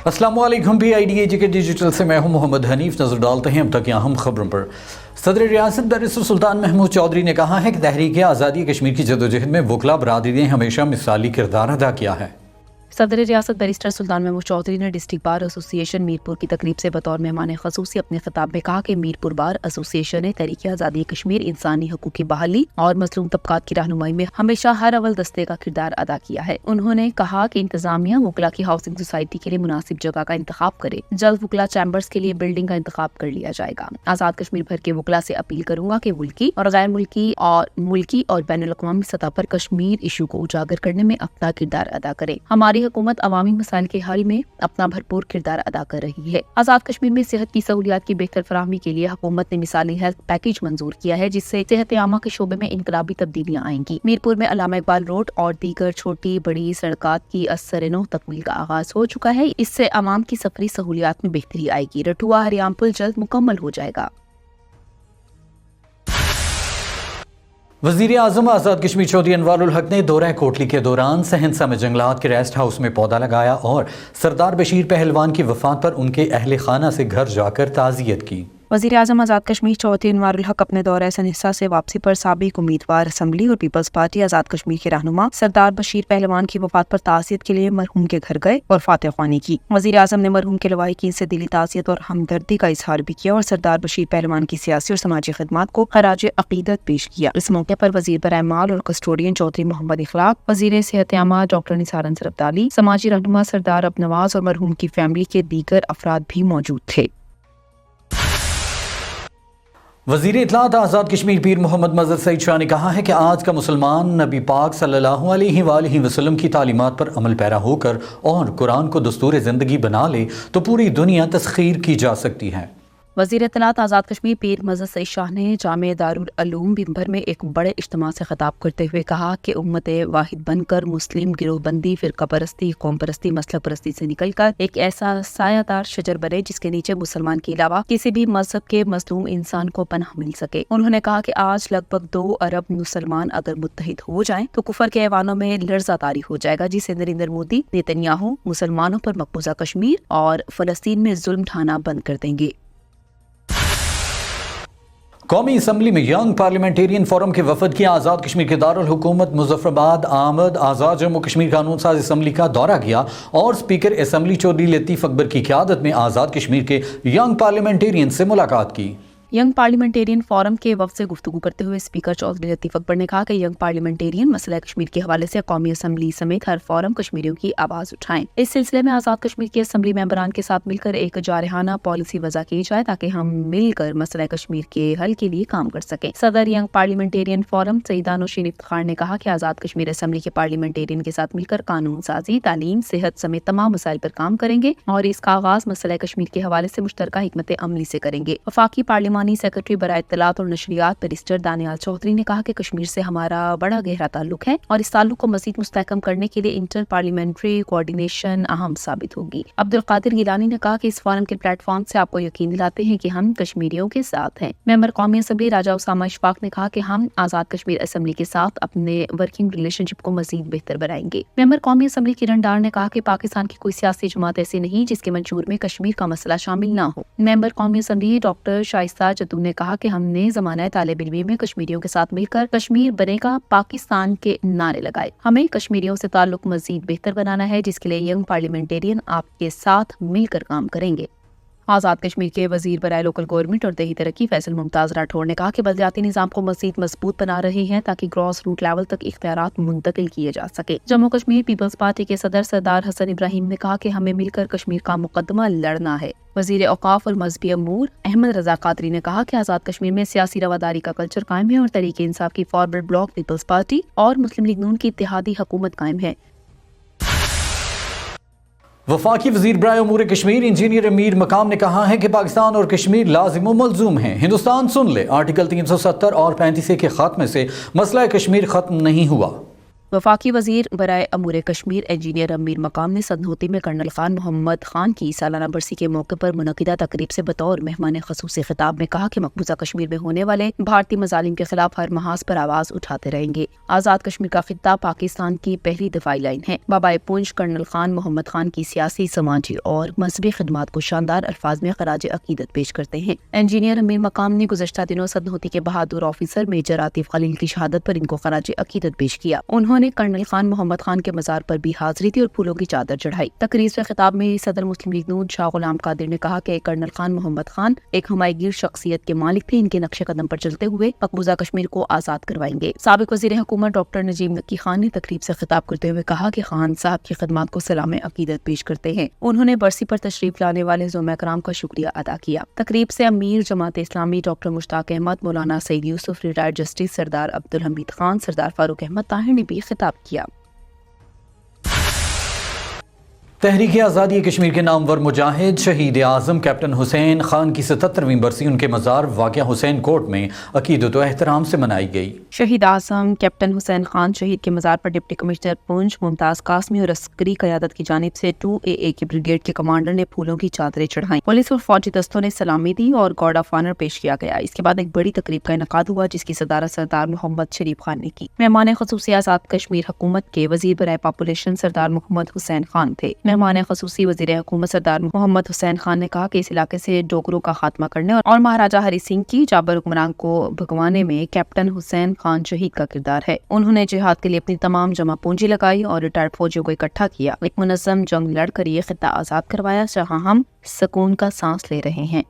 अस्सलाम वालेकुम। PIDAG के डिजिटल से मैं हूं मोहम्मद हनीफ। नजर डालते हैं अब तक की अहम खबरों पर। सदर रियासत बैरिस्टर सुल्तान महमूद चौधरी ने कहा है कि तहरीक आज़ादी कश्मीर की जदोजहद में वकला बरादरी ने हमेशा मिसाली किरदार अदा किया है। सदर रियासत बैरिस्टर सुल्तान महमूद चौधरी ने डिस्ट्रिक्ट बार एसोसिएशन मीरपुर की तकरीब से बतौर मेहमान खसूसी अपने खिताब में कहा कि मीरपुर बार एसोसिएशन ने तहरीक आज़ादी कश्मीर इंसानी हकूक़ की बहाली और मजलूम तबकात की रहनुमाई में हमेशा हर अव्वल दस्ते का किरदार अदा किया है। उन्होंने कहा कि इंतजामिया वकला की हाउसिंग सोसाइटी के लिए मुनासिब जगह का इंतखाब करे। जल्द वकला चैम्बर्स के लिए बिल्डिंग का इंतखाब कर लिया जाएगा। आज़ाद कश्मीर भर के वकला से अपील करूंगा कि मुल्की और गैर मुल्की और बैनुल अक़वामी सतह पर कश्मीर इशू को उजागर करने में अपना किरदार अदा करे। हमारी हुकूमत अवामी मसाइल के हल में अपना भरपूर किरदार अदा कर रही है। आज़ाद कश्मीर में सेहत की सहूलियात की बेहतर फराहमी के लिए हुकूमत ने मिसाली हेल्थ पैकेज मंजूर किया है, जिससे सेहत आमा के शोबे में इनकलाबी तब्दीलियां आएंगी। मीरपुर में अल्लामा इकबाल रोड और दीगर छोटी बड़ी सड़कात की असर-ए-नौ तकमील का आगाज हो चुका है। इससे आवाम की सफरी सहूलियात में बेहतरी आएगी। रठुआ हरियाम पुल जल्द मुकम्मल हो जाएगा। वज़ीर आज़म आज़ाद कश्मीर चौधरी अनवारुल हक ने दौरा कोटली के दौरान सहनसा में जंगलात के रेस्ट हाउस में पौधा लगाया और सरदार बशीर पहलवान की वफात पर उनके अहले खाना से घर जाकर ताज़ियत की। वज़ीर आज़म आज़ाद कश्मीर चौधरी अनवारुल हक अपने दौरे सहनसा से वापसी पर साबिक उम्मीदवार असम्बली और पीपल्स पार्टी आज़ाद कश्मीर के रहनुमा सरदार बशीर पहलवान की वफात पर ताज़ियत के लिए मरहूम के घर गए और फातह ख्वानी की। वज़ीर आज़म ने मरहूम के लवाहिकीन से दिली ताज़ियत और हमदर्दी का इजहार भी किया और सरदार बशीर पहलवान की सियासी और समाजी खिदमात को खराज अकीदत पेश किया। इस मौके पर वज़ीर बराए माल और कस्टोडियन चौधरी मोहम्मद इखलाक, वज़ीर सेहत आमा डॉक्टर निसार अंसर अब्दाली, समाजी रहनुमा सरदार अबनवाज और मरहूम की फैमिली के दीगर अफराद भी मौजूद थे। वज़ीर इत्तलात आज़ाद कश्मीर पीर मोहम्मद मज़हर सईद शाह ने कहा है कि आज का मुसलमान नबी पाक सल्लल्लाहु अलैहि वसल्लम की तालीमात पर अमल पैरा होकर और कुरान को दस्तूर ज़िंदगी बना ले तो पूरी दुनिया तस्खीर की जा सकती है। वज़ीर इत्तलात आज़ाद कश्मीर पीर मज़हर सईद शाह ने जामे दारुल उलूम बिंबर में एक बड़े इज्तिमा से खिताब करते हुए कहा कि उम्मत वाहिद बनकर मुस्लिम गिरोहबंदी, फ़िरका परस्ती, कौम परस्ती, मसलक परस्ती से निकलकर एक ऐसा सायादार शजर बने जिसके नीचे मुसलमान के अलावा किसी भी मजहब के मजलूम इंसान को पनाह मिल सके। उन्होंने कहा कि आज लगभग 2 अरब मुसलमान अगर मुत्तहिद हो जाएं तो कुफर के ऐवानों में लर्जा तारी हो जाएगा, जिसे नरेंद्र मोदी नेतन्याहू मुसलमानों पर मकबूजा कश्मीर और फलस्तीन में जुल्म ढाना बंद कर देंगे। कौमी असम्बली में यंग पार्लियामेंटेरियन फोरम के वफद की आज़ाद कश्मीर के दारुल हुकूमत मुजफ्फराबाद आमद आज़ाद जम्मू कश्मीर कानून साज असम्बली का दौरा किया और स्पीकर असम्बली चौधरी लतीफ़ अकबर की क़यादत में आज़ाद कश्मीर के यंग पार्लियामेंटेरियन से मुलाकात की। यंग पार्लियामेंटेरियन फोरम के वफ़द से गुफ्तगू करते हुए स्पीकर चौधरी लतीफ़ अकबर ने कहा कि यंग पार्लियामेंटेरियन मसला कश्मीर के हवाले से कौमी असम्बली समेत हर फोरम कश्मीरियों की आवाज़ उठाएं। इस सिलसिले में आज़ाद कश्मीर के असम्बली मेंबरान के साथ मिलकर एक जारहाना पॉलिसी वज़ा की जाए ताकि हम मिलकर मसला कश्मीर के हल के लिए काम कर सकें। सदर young parliamentarian forum Saeeda Nausheen Iftikhar ने कहा कि आज़ाद कश्मीर असम्बली के पार्लियामेंटेरियन के साथ मिलकर कानून साजी, तालीम, सेहत समेत तमाम मसाइल पर काम करेंगे और इसका आगाज मसला कश्मीर के हवाले से मुश्तरका हिकमत अमली से करेंगे। वफाकी पार्लिमानी सेक्रेटरी बराए इत्तलात और नशरियात बैरिस्टर दानियाल चौधरी ने कहा कि कश्मीर से हमारा बड़ा गहरा ताल्लुक है और इस ताल्लुक को मजीद मुस्तहकम करने के लिए इंटर पार्लियामेंट्री कोऑर्डिनेशन अहम साबित होगी। अब्दुल कादिर गिलानी ने कहा कि इस फोरम के प्लेटफॉर्म से आपको यकीन दिलाते हैं कि हम कश्मीरियों के साथ हैं। मेंबर कौमी असम्बली राजा उसामा इशफाक ने कहा कि हम आज़ाद कश्मीर असम्बली के साथ अपने वर्किंग रिलेशनशिप को मजीद बेहतर बनाएंगे। मेंबर कौमी असम्बली किरण डार ने कहा कि पाकिस्तान की कोई सियासी जमात ऐसी नहीं जिसके मंशूर में कश्मीर का मसला शामिल न हो। मेंबर कौमी असम्बली डॉक्टर शाइस्ता जद्दू ने कहा कि हमने ज़माना तालिब इल्मी में कश्मीरियों के साथ मिलकर कश्मीर बनेगा पाकिस्तान के नारे लगाए। हमें कश्मीरियों से ताल्लुक मजीद बेहतर बनाना है, जिसके लिए यंग पार्लियामेंटेरियन आपके साथ मिलकर काम करेंगे। आज़ाद कश्मीर के वजीर बराए लोकल गवर्नमेंट और दही तरक्की फैसल मुमताज़ राठौड़ ने कहा कि बलदियाती निज़ाम को मज़ीद मजबूत बना रहे हैं ताकि ग्रॉस रूट लेवल तक इख्तियारात मुंतकिल किए जा सके। जम्मू कश्मीर पीपल्स पार्टी के सदर सरदार हसन इब्राहिम ने कहा कि हमें मिलकर कश्मीर का मुकदमा लड़ना है। वजीर औकाफ और मजहबी अमूर अहमद रजा कादरी ने कहा कि आज़ाद कश्मीर में सियासी रवादारी का कल्चर कायम है और तहरीक इंसाफ की फॉरवर्ड ब्लॉक पीपल्स पार्टी और मुस्लिम लीग नून की इत्तेहादी हुकूमत कायम है। वफाकी वजीर बराए उमूर कश्मीर इंजीनियर अमीर मकाम ने कहा है कि पाकिस्तान और कश्मीर लाजिम व मलजूम हैं। हिंदुस्तान सुन ले, आर्टिकल 370 और 35 के खात्मे से मसला कश्मीर खत्म नहीं हुआ। वफाकी वजीर बराए अमूर कश्मीर इंजीनियर अमीर मकाम ने सदनोती में कर्नल खान मोहम्मद खान की सालाना बरसी के मौके पर मुनक़िदा तकरीब से बतौर मेहमान ख़ुसूसी खिताब में कहा कि मकबूजा कश्मीर में होने वाले भारतीय मजालिम के खिलाफ हर महाज पर आवाज़ उठाते रहेंगे। आज़ाद कश्मीर का खित्ता पाकिस्तान की पहली दिफाई लाइन है। बाबाए पूंछ कर्नल खान मोहम्मद खान की सियासी, समाजी और मजहबी खिदमात को शानदार अल्फाज में खराज अकीदत पेश करते हैं। इंजीनियर अमीर मकाम ने गुज़श्ता दिनों सदनोती के बहादुर ऑफिसर मेजर आतिफ खलील की शहादत पर इनको खराज अकीदत पेश किया। उन्होंने कर्नल खान मोहम्मद खान के मज़ार पर भी हाजिरी दी और फूलों की चादर चढ़ाई। तकरीर से खिताब में सदर मुस्लिम लीग नून शाह गुलाम कादिर ने कहा कि कर्नल खान मोहम्मद खान एक हमायतगीर शख्सियत के मालिक थे। इनके नक्शे कदम पर चलते हुए मकबूजा कश्मीर को आज़ाद करवाएंगे। साबिक वज़ीर हुकूमत डॉक्टर नजीब नक्की खान ने तकरीब से खिताब करते हुए कहा कि खान साहब की खिदमत को सलाम अकीदत पेश करते हैं। उन्होंने बरसी पर तशरीफ लाने वाले ज़ुमा कराम का शुक्रिया अदा किया। तकरीब से अमीर जमात इस्लामी डॉक्टर मुश्ताक अहमद, मौलाना सईद यूसुफ, रिटायर्ड जस्टिस सरदार अब्दुल हमीद खान, सरदार फारूक अहमद ताहिर ने भी खिताब किया। तहरीक आज़ादी कश्मीर के नामवर मुजाहिद शहीद आज़म कैप्टन हुसैन खान की 77वीं बरसी उनके मज़ार वाक़या हुसैन कोट में अकीदत व एहतराम से मनाई गई। शहीद आज़म कैप्टन हुसैन खान शहीद के मज़ार पर डिप्टी कमिश्नर पूंछ मुमताज़ कासमी और अस्करी क़यादत की जानिब से 2AA के ब्रिगेड के कमांडर ने फूलों की चादरें चढ़ाई। पुलिस और फौजी दस्तों ने सलामी दी और गार्ड ऑफ ऑनर पेश किया गया। इसके बाद एक बड़ी तकरीब का इनेकाद हुआ जिसकी सदारत सरदार मोहम्मद शरीफ खान ने की। मेहमान ख़ुसूसी आज़ाद कश्मीर हुकूमत के वज़ीर बराए पॉपुलेशन सरदार मोहम्मद हुसैन खान थे। मेहमान ख़ुसूसी वज़ीर हुकूमत सरदार मोहम्मद हुसैन खान ने कहा कि इस इलाके से डोगरों का खात्मा करने और महाराजा हरि सिंह की जाबर हुक्मरान को भगवाने में कैप्टन हुसैन खान शहीद का किरदार है। उन्होंने जिहाद के लिए अपनी तमाम जमा पूंजी लगाई और रिटायर्ड फौजियों को इकट्ठा किया। एक मुनज़्ज़म जंग लड़कर ये खित्ता आज़ाद करवाया जहाँ हम सुकून का सांस ले रहे हैं।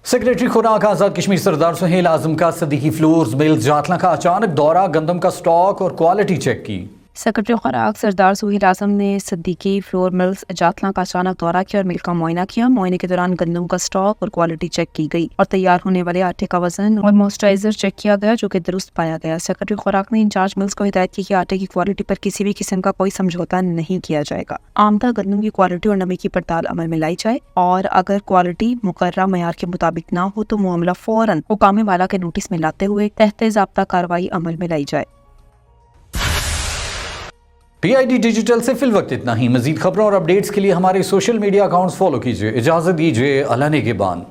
सेक्रेटरी खुराक आज़ाद कश्मीर सरदार सुहेल आज़म का सदीकी फ्लोर्स मिल्स जातला का अचानक दौरा, गंदम का स्टॉक और क्वालिटी चेक की। सेक्रेटरी खुराक सरदार सुहेल आज़म ने सिद्दीकी फ्लोर मिल्स जातला का अचानक दौरा किया और मिल का मुआयना किया। मुआयने के दौरान गंदम का स्टॉक और क्वालिटी चेक की गई और तैयार होने वाले आटे का वजन और मॉइस्चराइजर चेक किया गया जो कि दुरुस्त पाया गया। सेक्रेटरी खुराक ने इंचार्ज मिल्स को हिदायत की कि आटे की क्वालिटी पर किसी भी किस्म का कोई समझौता नहीं किया जाएगा। आमदा गंदम की क्वालिटी और नमी की पड़ताल अमल में लाई जाए और अगर क्वालिटी मुकर्रर मयार के मुताबिक ना हो तो मामला फौरन हुकामे वाला के नोटिस में लाते हुए तहत ज़ाब्ता कार्रवाई अमल में लाई जाए। PID डिजिटल से फिल वक्त इतना ही। मजीद खबरों और अपडेट्स के लिए हमारे सोशल मीडिया अकाउंट्स फॉलो कीजिए। इजाजत दीजिए। अल्लाह ने के बान।